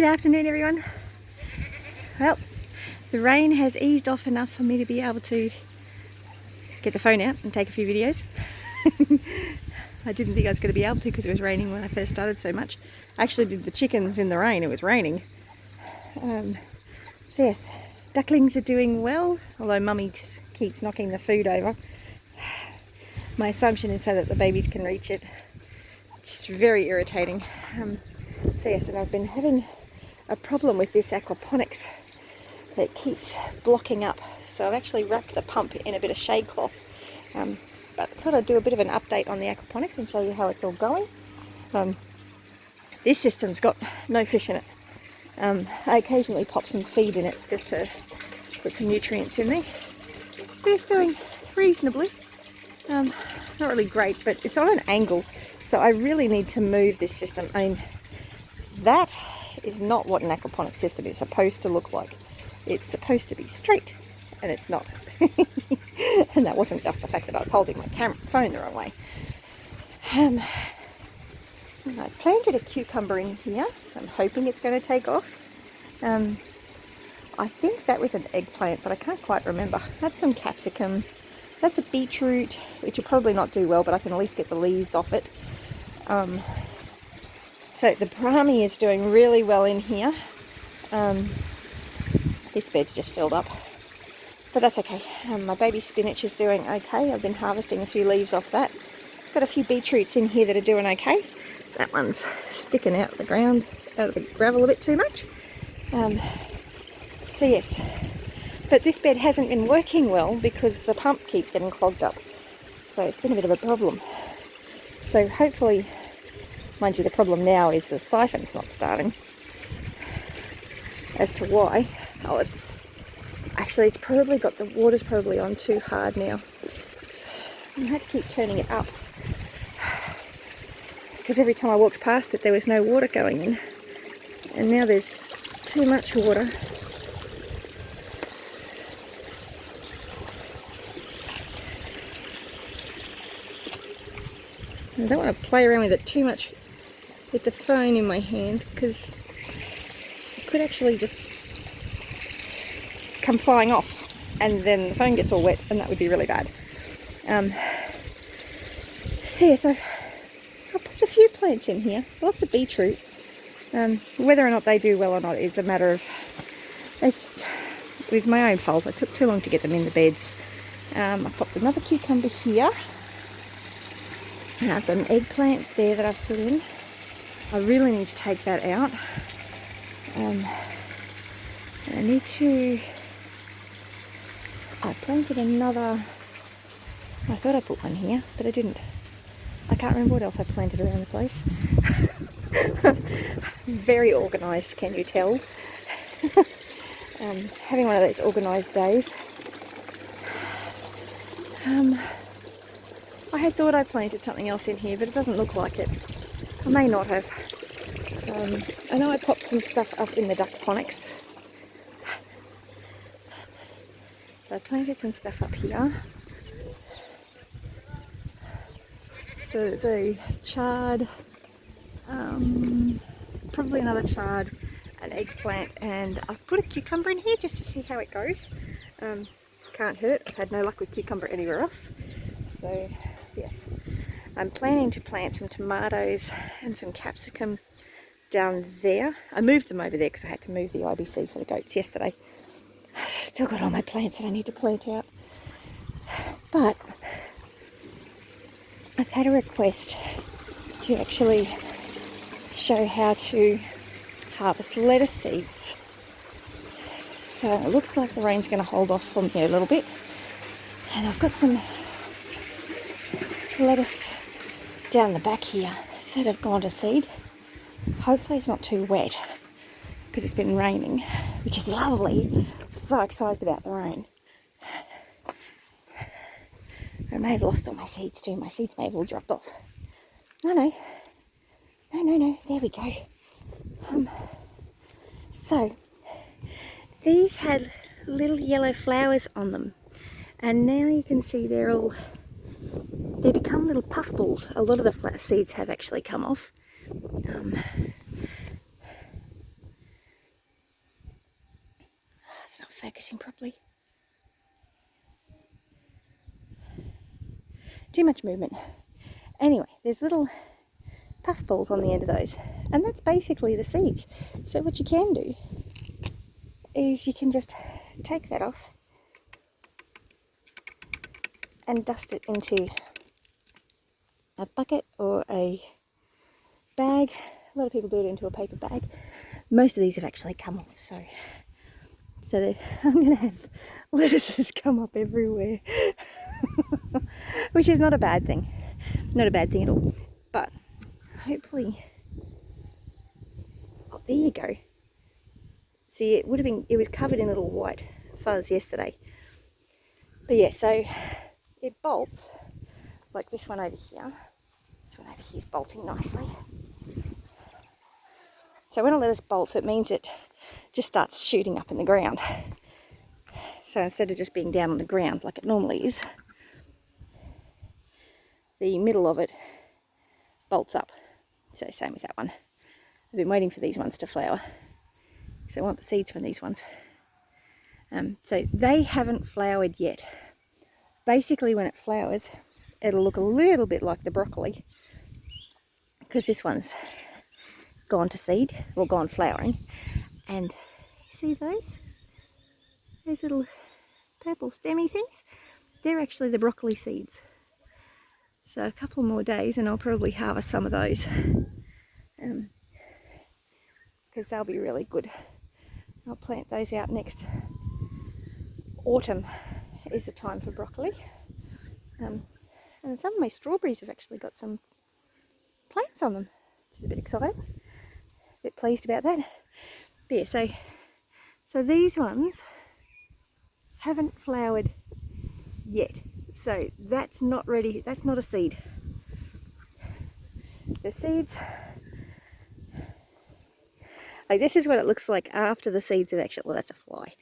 Good afternoon, everyone. Well, the rain has eased off enough for me to be able to get the phone out and take a few videos. I didn't think I was going to be able to because it was raining when I first started so much. I actually did the chickens in the rain, it was raining. So yes, ducklings are doing well, although Mummy keeps knocking the food over. My assumption is so that the babies can reach it. It's very irritating. So yes, and I've been having a problem with this aquaponics that keeps blocking up. So I've actually wrapped the pump in a bit of shade cloth. But I thought I'd do a bit of an update on the aquaponics and show you how it's all going. This system's got no fish in it. I occasionally pop some feed in it just to put some nutrients in there. But it's doing reasonably. Not really great, but it's on an angle, so I really need to move this system. I mean, that is not what an aquaponics system is supposed to look like. It's supposed to be straight, and it's not. And that wasn't just the fact that I was holding my phone the wrong way. I planted a cucumber in here. I'm hoping it's going to take off. I think that was an eggplant, but I can't quite remember. That's some capsicum. That's a beetroot, which will probably not do well, but I can at least get the leaves off it. So the brahmi is doing really well in here. This bed's just filled up, but that's okay. My baby spinach is doing okay. I've been harvesting a few leaves off that. Got a few beetroots in here that are doing okay. That one's sticking out of the ground, out of the gravel a bit too much. So yes, but this bed hasn't been working well because the pump keeps getting clogged up. So it's been a bit of a problem. So hopefully, mind you, the problem now is the siphon's not starting. As to why, it's probably got the water's probably on too hard now. I had to keep turning it up because every time I walked past it there was no water going in, and now there's too much water. I don't want to play around with it too much with the phone in my hand because it could actually just come flying off and then the phone gets all wet and that would be really bad. So yes, I've put a few plants in here, lots of beetroot. Whether or not they do well or not is a matter of, it was my own fault. I took too long to get them in the beds. I popped another cucumber here. And I've got an eggplant there that I've put in. I really need to take that out. And I need to... I planted another... I thought I put one here, but I didn't. I can't remember what else I planted around the place. Very organised, can you tell? Having one of those organised days. I had thought I planted something else in here, but it doesn't look like it. I may not have. I know I popped some stuff up in the duckponics. So I planted some stuff up here. So it's a chard, probably another chard, an eggplant, and I've put a cucumber in here just to see how it goes. Can't hurt. I've had no luck with cucumber anywhere else. So yes, I'm planning to plant some tomatoes and some capsicum down there. I moved them over there because I had to move the IBC for the goats yesterday. Still got all my plants that I need to plant out. But I've had a request to actually show how to harvest lettuce seeds. So it looks like the rain's going to hold off from here a little bit. And I've got some lettuce down the back here that have gone to seed. Hopefully it's not too wet because it's been raining, which is lovely. So excited about the rain. I may have lost all my seeds too. My seeds may have all dropped off. No. There we go. So these had little yellow flowers on them, and now you can see they become little puffballs. A lot of the seeds have actually come off. focusing properly. Too much movement. Anyway, there's little puffballs on the end of those, and that's basically the seeds. So what you can do is you can just take that off and dust it into a bucket or a bag. A lot of people do it into a paper bag. Most of these have actually come off, so I'm going to have lettuces come up everywhere, which is not a bad thing. Not a bad thing at all. But hopefully, oh, there you go. See, it was covered in little white fuzz yesterday. But yeah, so it bolts like this one over here. This one over here is bolting nicely. So when a lettuce bolts, it means it just starts shooting up in the ground. So instead of just being down on the ground like it normally is, the middle of it bolts up. So same with that one. I've been waiting for these ones to flower, so I want the seeds from these ones. So they haven't flowered yet. Basically when it flowers, it'll look a little bit like the broccoli, because this one's gone to seed, or gone flowering. And see those little purple stemmy things? They're actually the broccoli seeds. So a couple more days and I'll probably harvest some of those, because they'll be really good. I'll plant those out next autumn is the time for broccoli. And some of my strawberries have actually got some plants on them, which is a bit exciting. A bit pleased about that. But yeah, so these ones haven't flowered yet. So that's not ready, that's not a seed. The seeds, like this is what it looks like after the seeds have actually, well, that's a fly.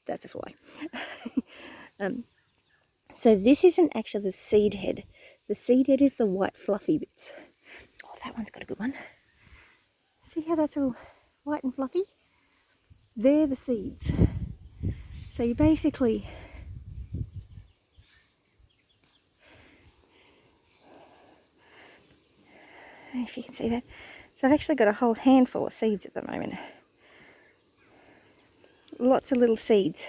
That's a fly. So this isn't actually the seed head. The seed head is the white fluffy bits. Oh, that one's got a good one. See how that's all white and fluffy? They're the seeds. So you basically, if you can see that. So I've actually got a whole handful of seeds at the moment. Lots of little seeds.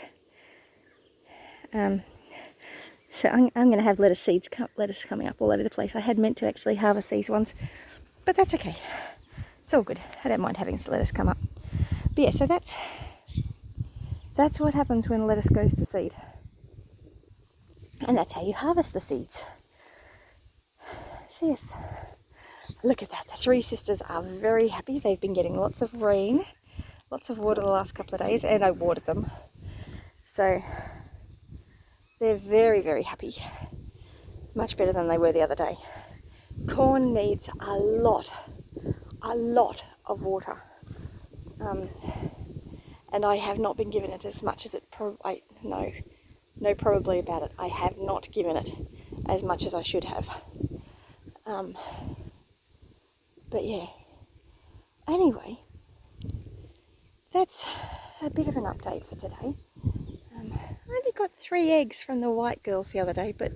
So I'm going to have lettuce coming up all over the place. I had meant to actually harvest these ones, but that's okay. It's all good. I don't mind having lettuce come up. But yeah, so that's what happens when lettuce goes to seed. And that's how you harvest the seeds. So yes, look at that. The three sisters are very happy. They've been getting lots of rain, lots of water the last couple of days, and I watered them. So they're very, very happy. Much better than they were the other day. Corn needs a lot of water. And I have not been giving it as much as it probably about it. I have not given it as much as I should have. But yeah. Anyway, that's a bit of an update for today. I only got 3 eggs from the white girls the other day, but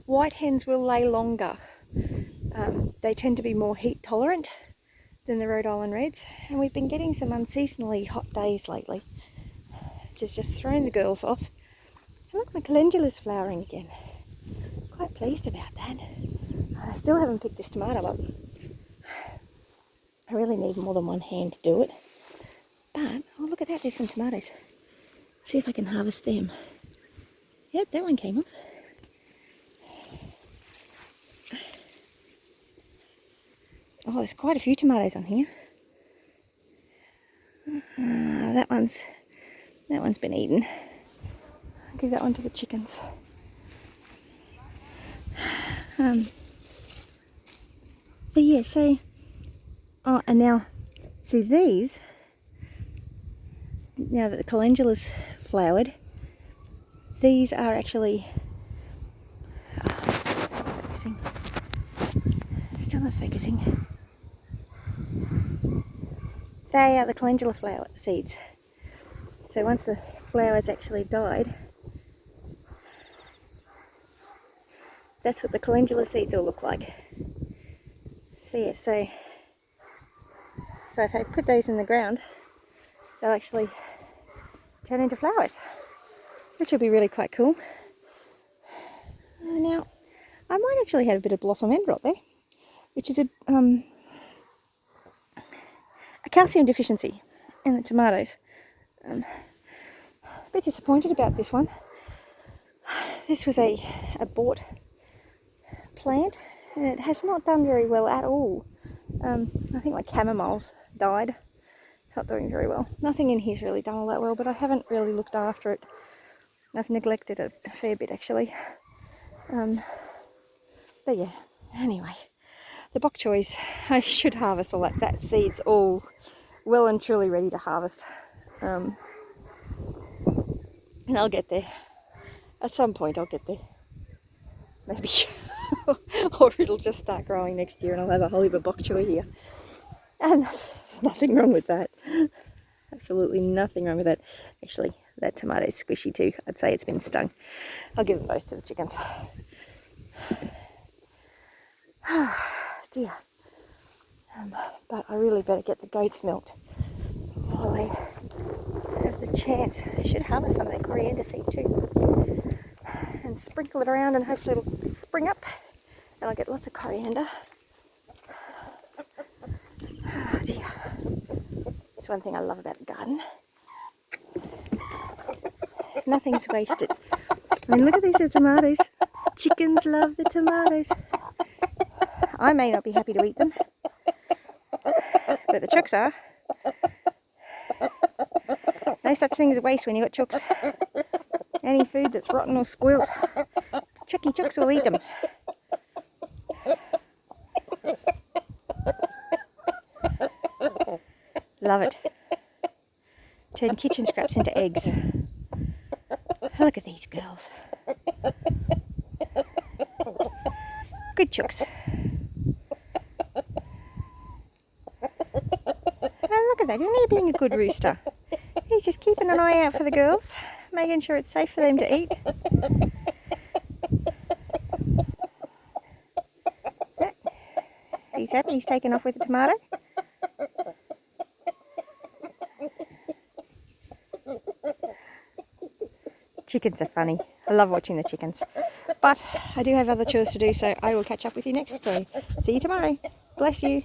white hens will lay longer. They tend to be more heat tolerant than the Rhode Island Reds, and we've been getting some unseasonally hot days lately, which has just thrown the girls off. And look, my calendula's flowering again. Quite pleased about that. I still haven't picked this tomato up. I really need more than one hand to do it. But, oh look at that, there's some tomatoes. See if I can harvest them. Yep, that one came up. Oh, there's quite a few tomatoes on here. That one's been eaten. I'll give that one to the chickens. But yeah, so, oh, and now, see these, now that the calendula's flowered, these are actually, still not focusing. They are the calendula flower seeds. So once the flowers actually died, that's what the calendula seeds will look like. So yeah, so if I put those in the ground, they'll actually turn into flowers, which will be really quite cool. Now, I might actually have a bit of blossom end rot there, which is a calcium deficiency in the tomatoes. A bit disappointed about this one. This was a bought plant, and it has not done very well at all. I think my chamomiles died. It's not doing very well. Nothing in here's really done all that well, but I haven't really looked after it. I've neglected it a fair bit actually. But yeah, anyway, the bok choys, I should harvest all that. That seed's all well and truly ready to harvest. And I'll get there. At some point I'll get there. Maybe. Or it'll just start growing next year and I'll have a whole heap of bok choy here. And there's nothing wrong with that. Absolutely nothing wrong with that. Actually, that tomato's squishy too. I'd say it's been stung. I'll give them both to the chickens. Oh dear. But I really better get the goats milked while they have the chance. I should harvest some of that coriander seed too. And sprinkle it around and hopefully it'll spring up and I'll get lots of coriander. Oh dear. That's one thing I love about the garden. Nothing's wasted. I mean, look at these tomatoes. Chickens love the tomatoes. I may not be happy to eat them, but the chooks are. No such thing as waste when you've got chooks. Any food that's rotten or spoilt, chucky chooks will eat them. Love it. Turn kitchen scraps into eggs. Look at these girls. Good chooks. And look at that, isn't he being a good rooster? He's just keeping an eye out for the girls, making sure it's safe for them to eat. Yeah. He's happy he's taken off with a tomato. Chickens are funny. I love watching the chickens. But I do have other chores to do, so I will catch up with you next story. See you tomorrow. Bless you.